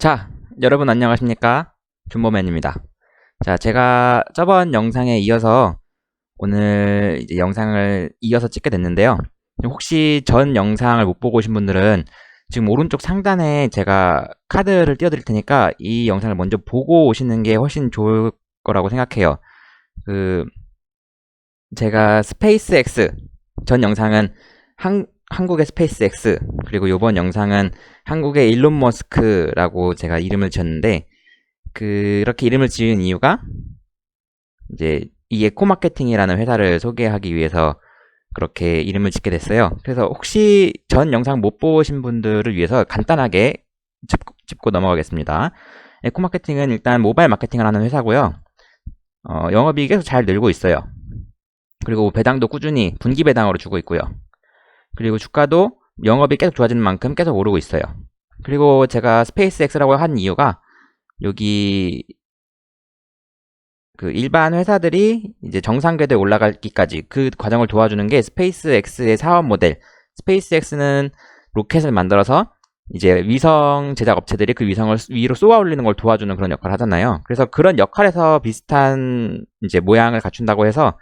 자, 여러분 안녕하십니까? 준모맨입니다. 자, 제가 저번 영상에 이어서 오늘 이제 영상을 이어서 찍게 됐는데요. 혹시 전 영상을 못 보고 오신 분들은 지금 오른쪽 상단에 제가 카드를 띄워드릴 테니까 이 영상을 먼저 보고 오시는 게 훨씬 좋을 거라고 생각해요. 제가 스페이스X, 전 영상은 한국의 스페이스X, 그리고 요번 영상은 한국의 일론 머스크라고 제가 이름을 지었는데, 그렇게 이름을 지은 이유가 이제 이 에코마케팅이라는 회사를 소개하기 위해서 그렇게 이름을 짓게 됐어요. 그래서 혹시 전 영상 못 보신 분들을 위해서 간단하게 짚고 넘어가겠습니다. 에코마케팅은 일단 모바일 마케팅을 하는 회사고요. 영업이익이 계속 잘 늘고 있어요. 그리고 배당도 꾸준히 분기 배당으로 주고 있고요. 그리고 주가도 영업이 계속 좋아지는 만큼 계속 오르고 있어요. 그리고 제가 스페이스X라고 한 이유가 여기 그 일반 회사들이 이제 정상 궤도에 올라가기까지 그 과정을 도와주는 게 스페이스X의 사업 모델. 스페이스X는 로켓을 만들어서 이제 위성 제작 업체들이 그 위성을 위로 쏘아 올리는 걸 도와주는 그런 역할을 하잖아요. 그래서 그런 역할에서 비슷한 이제 모양을 갖춘다고 해서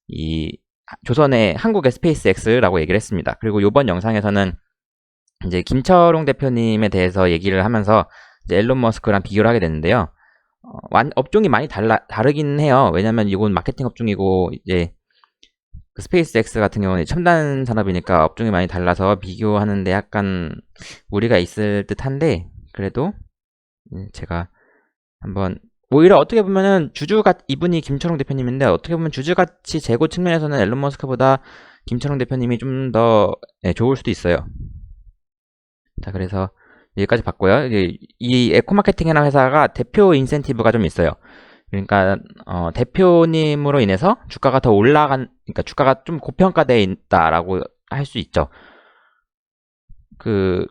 이 조선의 한국의 스페이스X라고 얘기를 했습니다. 그리고 이번 영상에서는 이제 김철웅 대표님에 대해서 얘기를 하면서 이제 앨런 머스크랑 비교를 하게 됐는데요. 업종이 많이 다르긴 해요. 왜냐면 이건 마케팅 업종이고 이제 그 스페이스X 같은 경우는 첨단 산업이니까 업종이 많이 달라서 비교하는데 약간 무리가 있을 듯한데 그래도 제가 한번 오히려 어떻게 보면은 이분이 김철웅 대표님인데 어떻게 보면 주주가치 재고 측면에서는 앨런 머스크보다 김철웅 대표님이 좀 더 좋을 수도 있어요. 자, 그래서 여기까지 봤고요. 이 에코마케팅이라는 회사가 대표 인센티브가 좀 있어요. 그러니까 대표님으로 인해서 주가가 더 그러니까 주가가 좀 고평가되어 있다라고 할 수 있죠. 그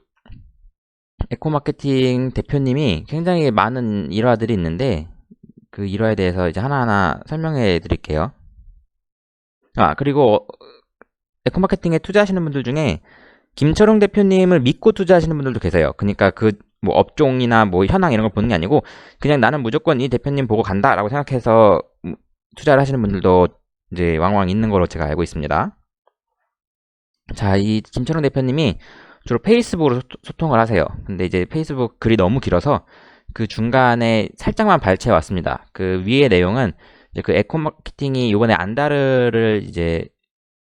에코마케팅 대표님이 굉장히 많은 일화들이 있는데 그 일화에 대해서 이제 하나하나 설명해 드릴게요. 그리고 에코마케팅에 투자하시는 분들 중에 김철웅 대표님을 믿고 투자하시는 분들도 계세요. 그러니까 그 뭐 업종이나 뭐 현황 이런 걸 보는 게 아니고 그냥 나는 무조건 이 대표님 보고 간다라고 생각해서 투자를 하시는 분들도 이제 왕왕 있는 걸로 제가 알고 있습니다. 자, 이 김철웅 대표님이 주로 페이스북으로 소통을 하세요. 근데 이제 페이스북 글이 너무 길어서 그 중간에 살짝만 발췌해 왔습니다. 그 위의 내용은 이제 그 에코마케팅이 이번에 안다르를 이제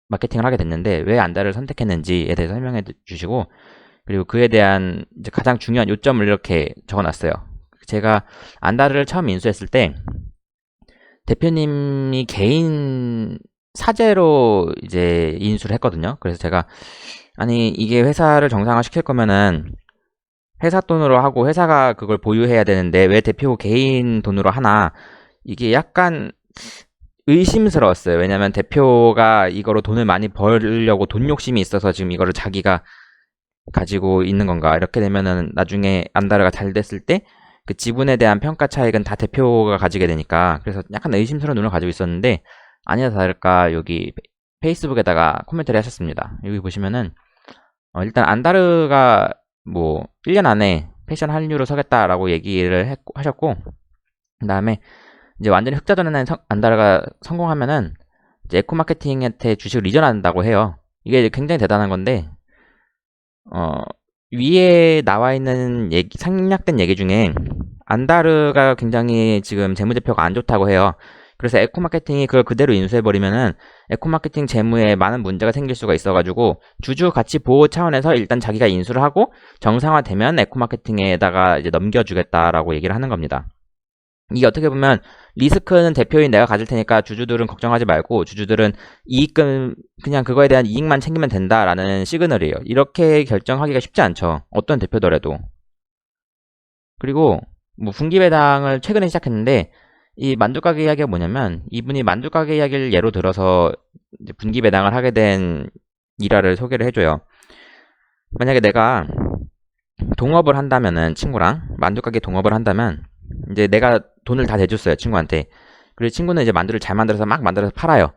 마케팅을 하게 됐는데 왜 안다르를 선택했는지에 대해서 설명해 주시고 그리고 그에 대한 이제 가장 중요한 요점을 이렇게 적어놨어요. 제가 안다르를 처음 인수했을 때 대표님이 개인 사재로 이제 인수를 했거든요. 그래서 제가 아니 이게 회사를 정상화 시킬 거면은 회사 돈으로 하고 회사가 그걸 보유해야 되는데 왜 대표 개인 돈으로 하나 이게 약간 의심스러웠어요. 왜냐면 대표가 이거로 돈을 많이 벌려고 돈 욕심이 있어서 지금 이거를 자기가 가지고 있는 건가. 이렇게 되면은 나중에 안다르가 잘 됐을 때 그 지분에 대한 평가 차익은 다 대표가 가지게 되니까 그래서 약간 의심스러운 눈을 가지고 있었는데 아니나 다를까 여기 페이스북에다가 코멘트를 하셨습니다. 여기 보시면은 일단 안다르가 뭐 1년 안에 패션 한류로 서겠다라고 얘기를 하셨고 그 다음에 이제 완전히 흑자전환한 안다르가 성공하면은 이제 에코마케팅한테 주식을 이전한다고 해요. 이게 굉장히 대단한 건데 위에 나와 있는 생략된 얘기 중에 안다르가 굉장히 지금 재무제표가 안 좋다고 해요. 그래서 에코마케팅이 그걸 그대로 인수해버리면은 에코마케팅 재무에 많은 문제가 생길 수가 있어가지고 주주 가치 보호 차원에서 일단 자기가 인수를 하고 정상화되면 에코마케팅에다가 이제 넘겨주겠다라고 얘기를 하는 겁니다. 이게 어떻게 보면 리스크는 대표인 내가 가질 테니까 주주들은 걱정하지 말고 주주들은 이익금 그냥 그거에 대한 이익만 챙기면 된다라는 시그널이에요. 이렇게 결정하기가 쉽지 않죠. 어떤 대표더라도. 그리고 뭐 분기 배당을 최근에 시작했는데 이 만두가게 이야기가 뭐냐면 이분이 만두가게 이야기를 예로 들어서 이제 분기 배당을 하게 된 일화를 소개를 해줘요. 만약에 내가 동업을 한다면은 친구랑 만두가게 동업을 한다면 이제 내가 돈을 다 대줬어요 친구한테. 그리고 친구는 이제 만두를 잘 만들어서 막 만들어서 팔아요.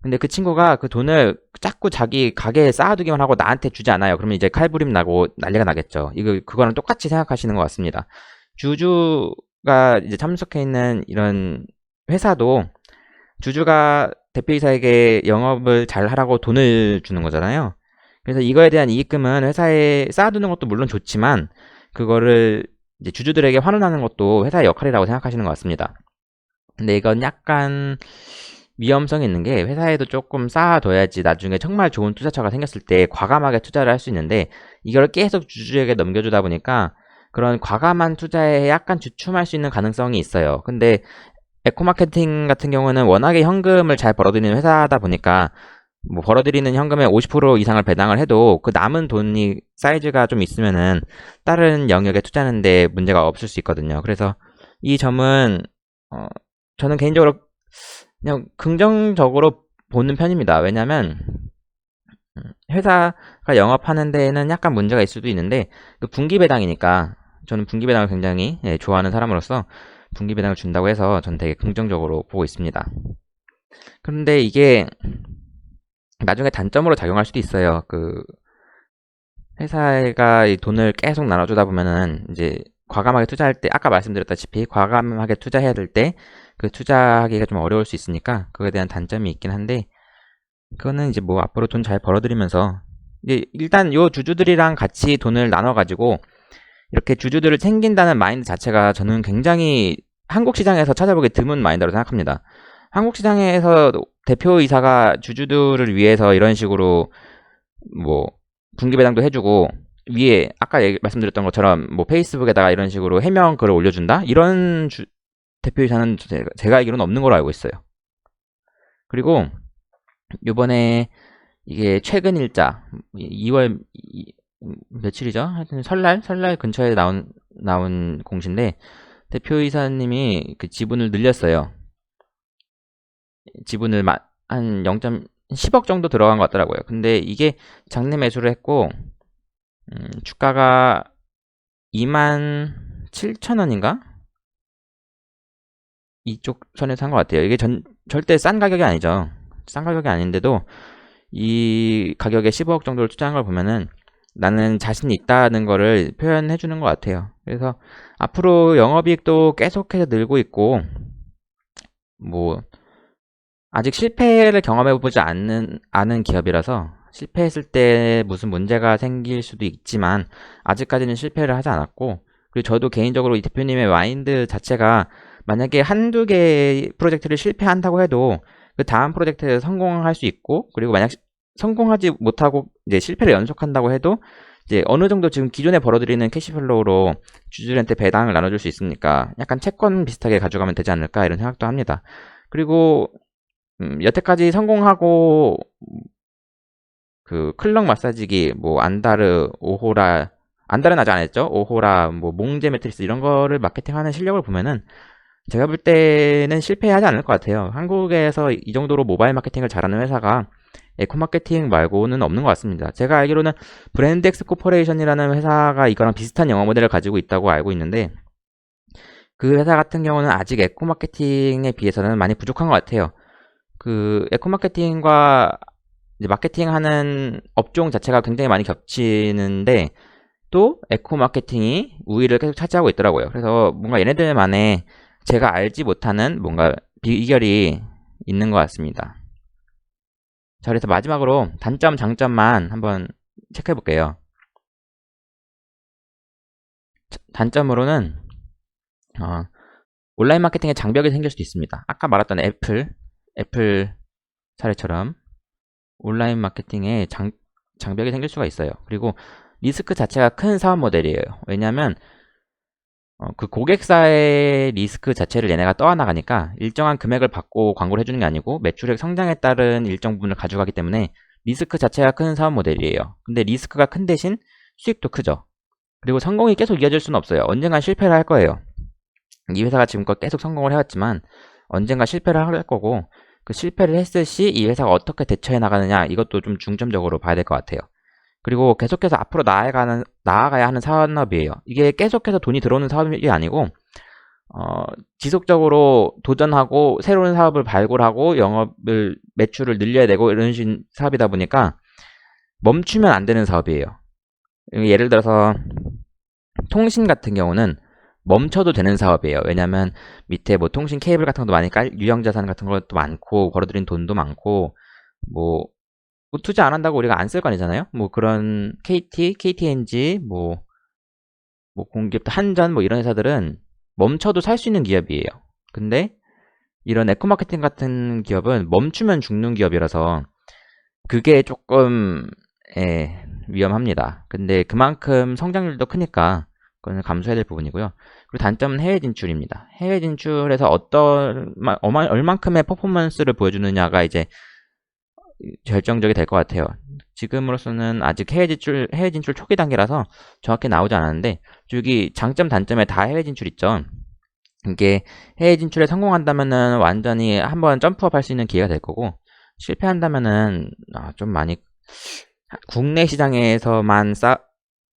근데 그 친구가 그 돈을 자꾸 자기 가게에 쌓아두기만 하고 나한테 주지 않아요. 그러면 이제 칼부림 나고 난리가 나겠죠. 그거랑 똑같이 생각하시는 것 같습니다. 주주가 이제 참석해 있는 이런 회사도 주주가 대표이사에게 영업을 잘 하라고 돈을 주는 거잖아요. 그래서 이거에 대한 이익금은 회사에 쌓아두는 것도 물론 좋지만 그거를 이제 주주들에게 환원하는 것도 회사의 역할이라고 생각하시는 것 같습니다. 근데 이건 약간 위험성이 있는 게 회사에도 조금 쌓아둬야지 나중에 정말 좋은 투자처가 생겼을 때 과감하게 투자를 할 수 있는데 이걸 계속 주주에게 넘겨주다 보니까 그런 과감한 투자에 약간 주춤할 수 있는 가능성이 있어요. 근데 에코마케팅 같은 경우는 워낙에 현금을 잘 벌어들이는 회사다 보니까 뭐 벌어들이는 현금의 50% 이상을 배당을 해도 그 남은 돈이 사이즈가 좀 있으면은 다른 영역에 투자하는데 문제가 없을 수 있거든요. 그래서 이 점은 저는 개인적으로 그냥 긍정적으로 보는 편입니다. 왜냐면 회사가 영업하는 데에는 약간 문제가 있을 수도 있는데 그 분기 배당이니까 저는 분기 배당을 굉장히 좋아하는 사람으로서 분기 배당을 준다고 해서 저는 되게 긍정적으로 보고 있습니다. 그런데 이게 나중에 단점으로 작용할 수도 있어요. 그 회사가 이 돈을 계속 나눠주다 보면은 이제 과감하게 투자할 때 아까 말씀드렸다시피 과감하게 투자해야 될 때 그 투자하기가 좀 어려울 수 있으니까 그거에 대한 단점이 있긴 한데 그거는 이제 뭐 앞으로 돈 잘 벌어들이면서 이제 일단 요 주주들이랑 같이 돈을 나눠가지고 이렇게 주주들을 챙긴다는 마인드 자체가 저는 굉장히 한국 시장에서 찾아보기 드문 마인드로 생각합니다. 한국 시장에서 대표이사가 주주들을 위해서 이런 식으로 뭐 분기 배당도 해주고 위에 아까 말씀드렸던 것처럼 뭐 페이스북에다가 이런 식으로 해명 글을 올려준다? 이런 대표이사는 제가 알기로는 없는 걸로 알고 있어요. 그리고 요번에 이게 최근 일자 2월 며칠이죠? 하여튼 설날 근처에 나온 공시인데 대표이사님이 그 지분을 늘렸어요. 지분을 한 10억 정도 들어간 것 같더라고요. 근데 이게 장내 매수를 했고 주가가 27,000원인가? 이쪽 선에서 산 것 같아요. 이게 절대 싼 가격이 아니죠. 싼 가격이 아닌데도 이 가격에 15억 정도를 투자한 걸 보면은 나는 자신이 있다는 거를 표현해 주는 것 같아요. 그래서 앞으로 영업이익도 계속해서 늘고 있고 뭐 아직 실패를 경험해보지 않은 기업이라서 실패했을 때 무슨 문제가 생길 수도 있지만 아직까지는 실패를 하지 않았고 그리고 저도 개인적으로 이 대표님의 마인드 자체가 만약에 한두 개 프로젝트를 실패한다고 해도 그 다음 프로젝트에 성공할 수 있고 그리고 만약 성공하지 못하고 이제 실패를 연속한다고 해도 이제 어느 정도 지금 기존에 벌어들이는 캐시플로우로 주주들한테 배당을 나눠줄 수 있으니까 약간 채권 비슷하게 가져가면 되지 않을까 이런 생각도 합니다. 그리고 여태까지 성공하고 그 클럭 마사지기 뭐 안다르 오호라 안다르는 아직 안 했죠. 오호라 뭐 몽제 매트리스 이런 거를 마케팅하는 실력을 보면은 제가 볼 때는 실패하지 않을 것 같아요. 한국에서 이 정도로 모바일 마케팅을 잘하는 회사가 에코 마케팅 말고는 없는 것 같습니다. 제가 알기로는 브랜드엑스 코퍼레이션이라는 회사가 이거랑 비슷한 영업 모델을 가지고 있다고 알고 있는데 그 회사 같은 경우는 아직 에코 마케팅에 비해서는 많이 부족한 것 같아요. 그 에코 마케팅과 이제 마케팅하는 업종 자체가 굉장히 많이 겹치는데 또 에코 마케팅이 우위를 계속 차지하고 있더라고요. 그래서 뭔가 얘네들만의 제가 알지 못하는 뭔가 비결이 있는 것 같습니다. 자, 그래서 마지막으로 단점, 장점만 한번 체크해 볼게요. 단점으로는 온라인 마케팅에 장벽이 생길 수도 있습니다. 아까 말했던 애플 사례처럼 온라인 마케팅에 장벽이 생길 수가 있어요. 그리고 리스크 자체가 큰 사업 모델이에요. 왜냐하면 그 고객사의 리스크 자체를 얘네가 떠안아가니까 일정한 금액을 받고 광고를 해주는 게 아니고 매출액 성장에 따른 일정 부분을 가져가기 때문에 리스크 자체가 큰 사업 모델이에요. 근데 리스크가 큰 대신 수익도 크죠. 그리고 성공이 계속 이어질 수는 없어요. 언젠간 실패를 할 거예요. 이 회사가 지금껏 계속 성공을 해왔지만 언젠가 실패를 할 거고 그 실패를 했을 시 이 회사가 어떻게 대처해 나가느냐 이것도 좀 중점적으로 봐야 될 것 같아요. 그리고 계속해서 앞으로 나아가야 하는 산업이에요. 이게 계속해서 돈이 들어오는 사업이 아니고 지속적으로 도전하고 새로운 사업을 발굴하고 영업을 매출을 늘려야 되고 이런 식 사업이다 보니까 멈추면 안 되는 사업이에요. 예를 들어서 통신 같은 경우는 멈춰도 되는 사업이에요. 왜냐면 밑에 뭐 통신 케이블 같은 것도 많이 유형자산 같은 것도 많고 벌어들인 돈도 많고 뭐 투자 안 한다고 우리가 안 쓸 거 아니잖아요. 뭐 그런 KT, KTNG, 뭐 공기업도 한전 뭐 이런 회사들은 멈춰도 살 수 있는 기업이에요. 근데 이런 에코마케팅 같은 기업은 멈추면 죽는 기업이라서 그게 조금 위험합니다. 근데 그만큼 성장률도 크니까 그거는 감수해야 될 부분이고요. 그리고 단점은 해외 진출입니다. 해외 진출에서 얼만큼의 퍼포먼스를 보여주느냐가 이제 결정적이 될 것 같아요. 지금으로서는 아직 해외 진출 초기 단계라서 정확히 나오지 않았는데, 여기 장점, 단점에 다 해외 진출 있죠. 이게 해외 진출에 성공한다면은 완전히 한번 점프업 할 수 있는 기회가 될 거고, 실패한다면은 좀 많이 국내 시장에서만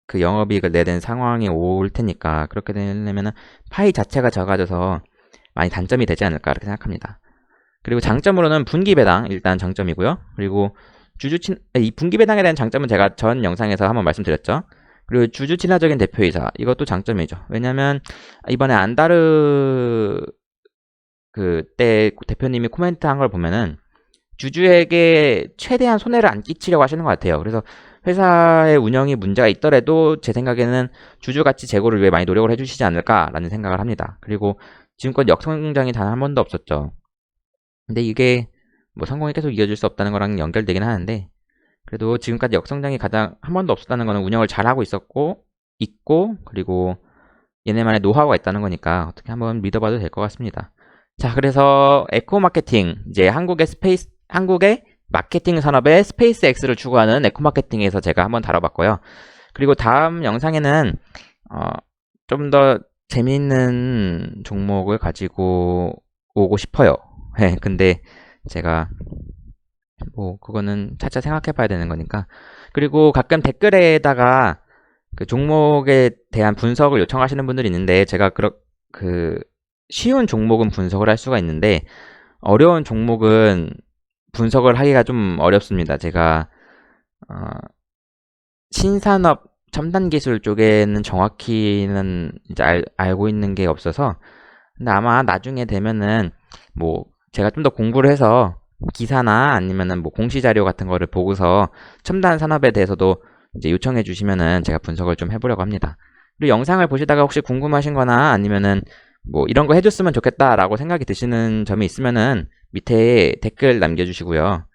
그 영업이익을 내는 상황이 올 테니까, 그렇게 되려면은 파이 자체가 적어져서 많이 단점이 되지 않을까 이렇게 생각합니다. 그리고 장점으로는 분기 배당 일단 장점이고요. 그리고 이 분기 배당에 대한 장점은 제가 전 영상에서 한번 말씀드렸죠. 그리고 주주 친화적인 대표이사 이것도 장점이죠. 왜냐면 이번에 안다르 그때 대표님이 코멘트 한 걸 보면은 주주에게 최대한 손해를 안 끼치려고 하시는 것 같아요. 그래서 회사의 운영이 문제가 있더라도 제 생각에는 주주 가치 제고를 위해 많이 노력을 해주시지 않을까라는 생각을 합니다. 그리고 지금껏 역성장이 단 한 번도 없었죠. 근데 이게 뭐 성공이 계속 이어질 수 없다는 거랑 연결되긴 하는데, 그래도 지금까지 역성장이 가장 한 번도 없었다는 거는 운영을 잘하고 있고 그리고 얘네만의 노하우가 있다는 거니까 어떻게 한번 믿어봐도 될 것 같습니다. 자, 그래서 에코 마케팅, 이제 한국의 마케팅 산업의 스페이스 X를 추구하는 에코 마케팅에서 제가 한번 다뤄봤고요. 그리고 다음 영상에는 좀 더 재미있는 종목을 가지고 오고 싶어요. 근데 제가 뭐 그거는 차차 생각해 봐야 되는 거니까. 그리고 가끔 댓글에다가 그 종목에 대한 분석을 요청하시는 분들이 있는데, 제가 쉬운 종목은 분석을 할 수가 있는데 어려운 종목은 분석을 하기가 좀 어렵습니다. 제가 신산업 첨단 기술 쪽에는 정확히는 이제 알고 있는 게 없어서, 근데 아마 나중에 되면은 뭐 제가 좀 더 공부를 해서 기사나 아니면은 뭐 공시 자료 같은 거를 보고서 첨단 산업에 대해서도 이제 요청해 주시면은 제가 분석을 좀 해보려고 합니다. 그리고 영상을 보시다가 혹시 궁금하신 거나 아니면은 뭐 이런 거 해줬으면 좋겠다라고 생각이 드시는 점이 있으면은 밑에 댓글 남겨주시고요.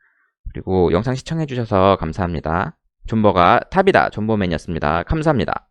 그리고 영상 시청해 주셔서 감사합니다. 존버가 탑이다. 존버맨이었습니다. 감사합니다.